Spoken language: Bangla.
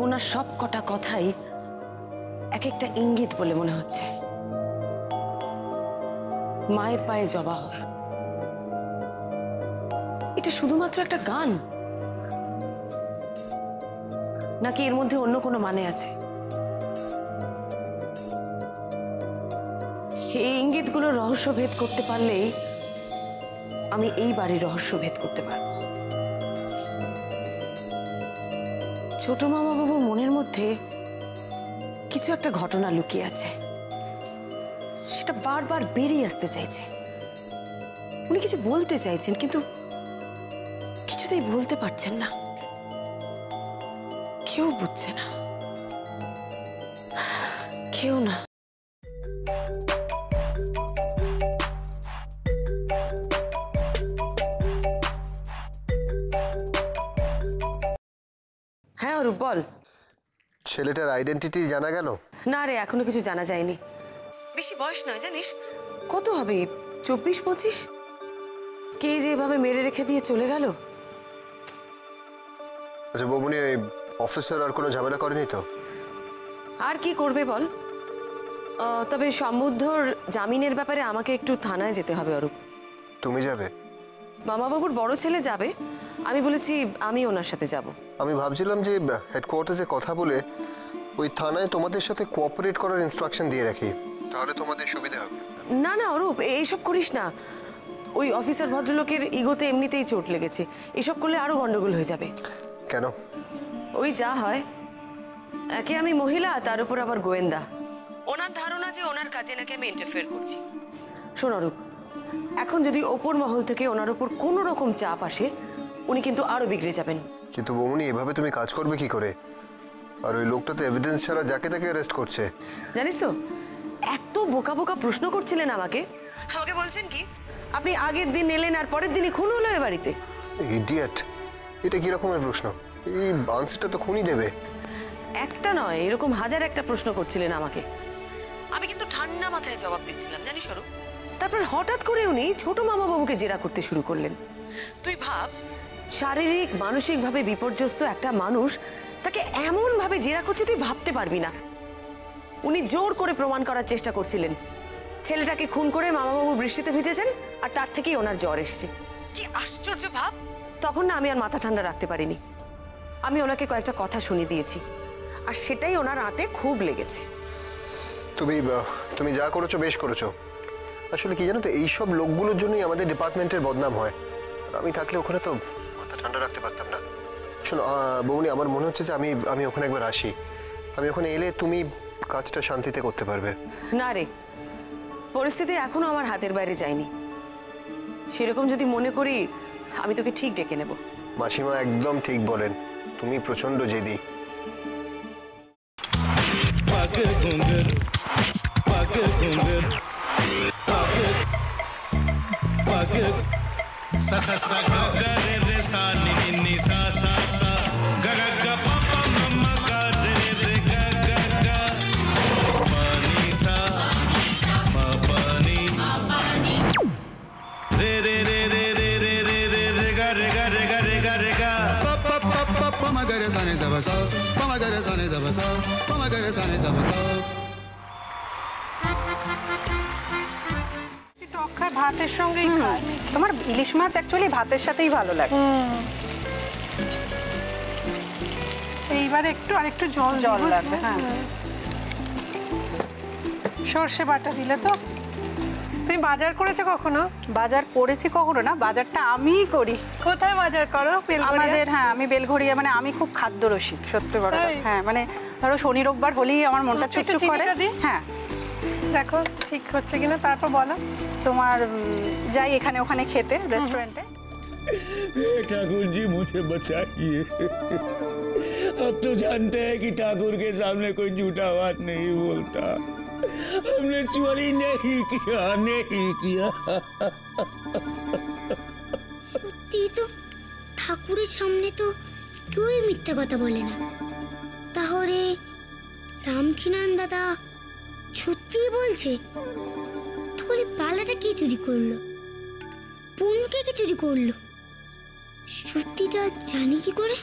ওনার সব কটা কথাই এক একটা ইঙ্গিত বলে মনে হচ্ছে। মায়ের পায়ে জবা হয়, এটা শুধুমাত্র একটা গান নাকি এর মধ্যে অন্য কোনো মানে আছে? এই ইঙ্গিতগুলোর রহস্য ভেদ করতে পারলেই আমি এই বাড়ির রহস্য ভেদ করতে পারবো। ছোট মামা বাবুর মনের মধ্যে কিছু একটা ঘটনা লুকিয়ে আছে, সেটা বারবার বেরিয়ে আসতে চাইছে। উনি কিছু বলতে চাইছেন কিন্তু কিছুতেই বলতে পারছেন না, কেউ বুঝছে না, কেউ না। হ্যাঁ অরূপ বল। ছেলেটার আইডেন্টিটি জানা গেল? না রে, এখনো কিছু জানা যায়নি। বেশি বয়স নয় জানিস, কত হবে 24-25। কে যে এভাবে মেরে রেখে দিয়ে চলে গেল। আচ্ছা বৌমনি, অফিসার আর কোনো ঝামেলা করেনি তো? আর কি করবে বল। তবে সমুদ্ধর জামিনের ব্যাপারে আমাকে একটু থানায় যেতে হবে অরূপ। তুমি যাবে? মামাবাবুর বড় ছেলে যাবে, আমি বলেছি আমি ওনার সাথে যাব। আমি ভাবছিলাম যে হেডকোয়ার্টার্সে কথা বলে ওই থানায় তোমাদের সাথে কোঅপারেট করার ইনস্ট্রাকশন দিয়ে রাখি, তাহলে তোমাদের সুবিধা হবে। না না অরূপ, এইসব করিস না। ওই অফিসার ভদ্রলোকের ইগোতে এমনিতেই চোট লেগেছে, এসব করলে আরো গন্ডগোল হয়ে যাবে। কেন? ওই যা হয়, একে আমি মহিলা, তার উপর আবার গোয়েন্দা। ওনার ধারণা যে ওনার কাজে নাকি আমি ইন্টারফেয়ার করছি। শোন অরূপ, এখন যদি ওপর মহল থেকে ওনার উপর কোনো রকম চাপ আসে, উনি কিন্তু আরো বিগড়ে যাবেন। কিন্তু বৌমনি, এভাবে তুমি কাজ করবে কি করে? আর ওই লোকটা তো এভিডেন্স ছাড়া যাকে তাকে অ্যারেস্ট করছে। জানিস তো, এত বোকা বোকা প্রশ্ন করছিলেন আমাকে। আমাকে বলছেন কি আপনি আগের দিন এলেন আর পরের দিনই খুন হলো এ বাড়িতে। ইডিয়েট, এটা কি রকমের প্রশ্ন? এই আনসারটা তো খুনি দেবে। একটা নয়, এরকম হাজার একটা প্রশ্ন করছিলেন আমাকে। আমি কিন্তু ঠান্ডা মাথায় জবাব দিচ্ছিলাম জানিস স্বরূপ। তারপর হঠাৎ করে উনি ছোট মামা বাবুকে জেরা করতে শুরু করলেন। তুই ভাব, শারীরিক মানসিকভাবে বিপর্যস্ত একটা মানুষ তাকে এমন ভাবে জেরা করছে তুই ভাবতে পারবি না। উনি জোর করে প্রমাণ করার চেষ্টা করছিলেন ছেলেটাকে খুন করে মামাবাবু বৃষ্টিতে ভিজেছেন আর তার থেকেই ওনার জ্বর এসছে। কি আশ্চর্য ভাব! তখন না আমি আর মাথা ঠান্ডা রাখতে পারিনি। আমি ওনাকে কয়েকটা কথা শুনিয়ে দিয়েছি, আর সেটাই ওনার হাতে খুব লেগেছে। তুমি যা করেছো বেশ করেছো। আসলে কি জানো তো, এইসব লোকগুলোর জন্যই আমাদের ডিপার্টমেন্টের বদনাম হয়। আর আমি থাকলে ওখানে তো মাথা ঠান্ডা রাখতে পারতাম না। শোনো বৌনি, আমার মনে হচ্ছে যে আমি ওখানে একবার আসি। আমি ওখানে এলে তুমি কাজটা শান্তিতে করতে পারবে। না রে, পরিস্থিতি এখনো আমার হাতের বাইরে যায়নি। সেরকম যদি মনে করি আমি তোকে ঠিক ডেকে নেব। মাসিমা একদম ঠিক বলেন, তুমি প্রচন্ড জেদি। ভাতের সঙ্গেই খায়। তোমার ইলিশ মাছ অ্যাকচুয়ালি ভাতের সাথেই ভালো লাগে। এইবার আরেকটু জল লাগবে। হ্যাঁ, সর্ষে বাটা দিলে তো। তুমি বাজার করেছো কখনো? বাজার করেছি কখনো না, বাজারটা আমিই করি। কোথায় বাজার করো? আমাদের, হ্যাঁ, আমি বেলঘড়িয়া। মানে আমি খুব খাদ্য রসিক, সত্যি বড়। হ্যাঁ, মানে ধরো শনি রোববার হলেই আমার মনটা চুপচুপ করে। হ্যাঁ, দেখো ঠিক হচ্ছে কিনা, তারপর বলো। তোমার যাই এখানে ওখানে খেতে, रेस्टोरेंटे। ठाकुर जी मुझे बचाइए। अब तो जानते हैं कि ठाकुर के सामने कोई झूठा बात नहीं बोलता। हमने चोरी नहीं किया। সত্যি তো, ঠাকুরের সামনে তো কেউই মিথ্যা কথা বলে না। তাহলে রামকিনান দাদা সত্যি বলছে। তাহলে পালাটা কে চুরি করলো? বোনকে কে চুরি করলো? সত্যিটা জানি কি করে?